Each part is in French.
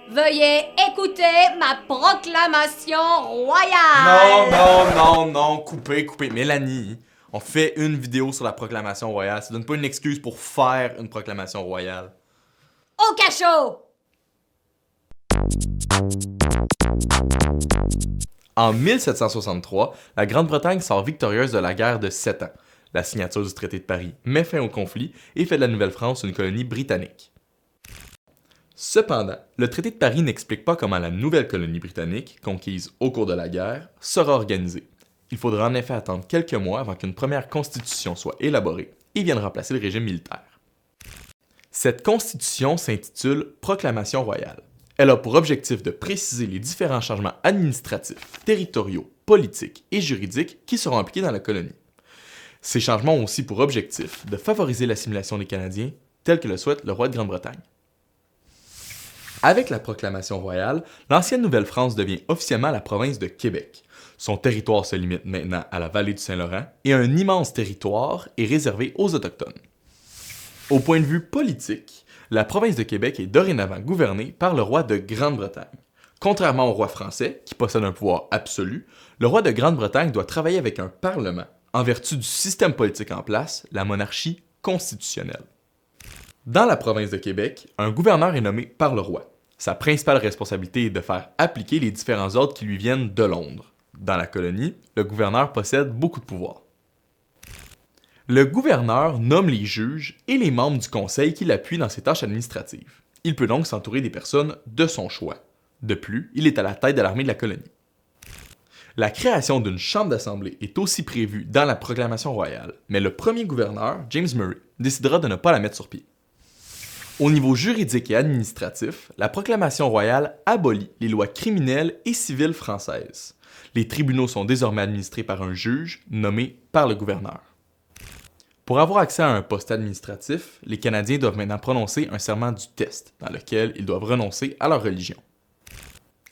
Veuillez écouter ma proclamation royale. Non, coupez. Mélanie, on fait une vidéo sur la proclamation royale. Ça donne pas une excuse pour faire une proclamation royale. Au cachot. En 1763, la Grande-Bretagne sort victorieuse de la guerre de 7 ans. La signature du traité de Paris met fin au conflit et fait de la Nouvelle-France une colonie britannique. Cependant, le traité de Paris n'explique pas comment la nouvelle colonie britannique, conquise au cours de la guerre, sera organisée. Il faudra en effet attendre quelques mois avant qu'une première constitution soit élaborée et vienne remplacer le régime militaire. Cette constitution s'intitule Proclamation royale. Elle a pour objectif de préciser les différents changements administratifs, territoriaux, politiques et juridiques qui seront appliqués dans la colonie. Ces changements ont aussi pour objectif de favoriser l'assimilation des Canadiens, tel que le souhaite le roi de Grande-Bretagne. Avec la proclamation royale, l'ancienne Nouvelle-France devient officiellement la province de Québec. Son territoire se limite maintenant à la vallée du Saint-Laurent et un immense territoire est réservé aux Autochtones. Au point de vue politique, la province de Québec est dorénavant gouvernée par le roi de Grande-Bretagne. Contrairement au roi français, qui possède un pouvoir absolu, le roi de Grande-Bretagne doit travailler avec un parlement, en vertu du système politique en place, la monarchie constitutionnelle. Dans la province de Québec, un gouverneur est nommé par le roi. Sa principale responsabilité est de faire appliquer les différents ordres qui lui viennent de Londres. Dans la colonie, le gouverneur possède beaucoup de pouvoir. Le gouverneur nomme les juges et les membres du conseil qui l'appuient dans ses tâches administratives. Il peut donc s'entourer des personnes de son choix. De plus, il est à la tête de l'armée de la colonie. La création d'une chambre d'assemblée est aussi prévue dans la proclamation royale, mais le premier gouverneur, James Murray, décidera de ne pas la mettre sur pied. Au niveau juridique et administratif, la proclamation royale abolit les lois criminelles et civiles françaises. Les tribunaux sont désormais administrés par un juge nommé par le gouverneur. Pour avoir accès à un poste administratif, les Canadiens doivent maintenant prononcer un serment du test, dans lequel ils doivent renoncer à leur religion.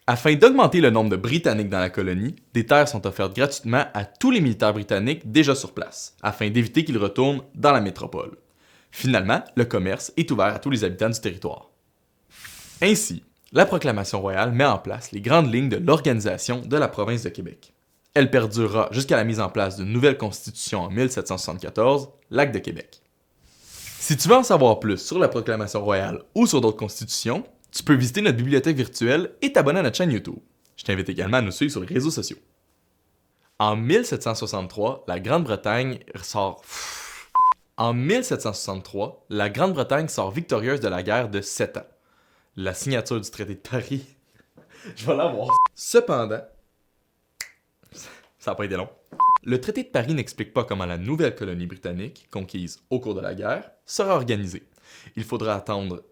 Afin d'augmenter le nombre de Britanniques dans la colonie, des terres sont offertes gratuitement à tous les militaires britanniques déjà sur place, afin d'éviter qu'ils retournent dans la métropole. Finalement, le commerce est ouvert à tous les habitants du territoire. Ainsi, la proclamation royale met en place les grandes lignes de l'organisation de la province de Québec. Elle perdurera jusqu'à la mise en place d'une nouvelle constitution en 1774, l'Acte de Québec. Si tu veux en savoir plus sur la proclamation royale ou sur d'autres constitutions, tu peux visiter notre bibliothèque virtuelle et t'abonner à notre chaîne YouTube. Je t'invite également à nous suivre sur les réseaux sociaux. En 1763, la Grande-Bretagne sort victorieuse de la guerre de 7 ans. La signature du traité de Paris. Je vais l'avoir. Cependant, ça n'a pas été long. Le traité de Paris n'explique pas comment la nouvelle colonie britannique, conquise au cours de la guerre, sera organisée. Il faudra attendre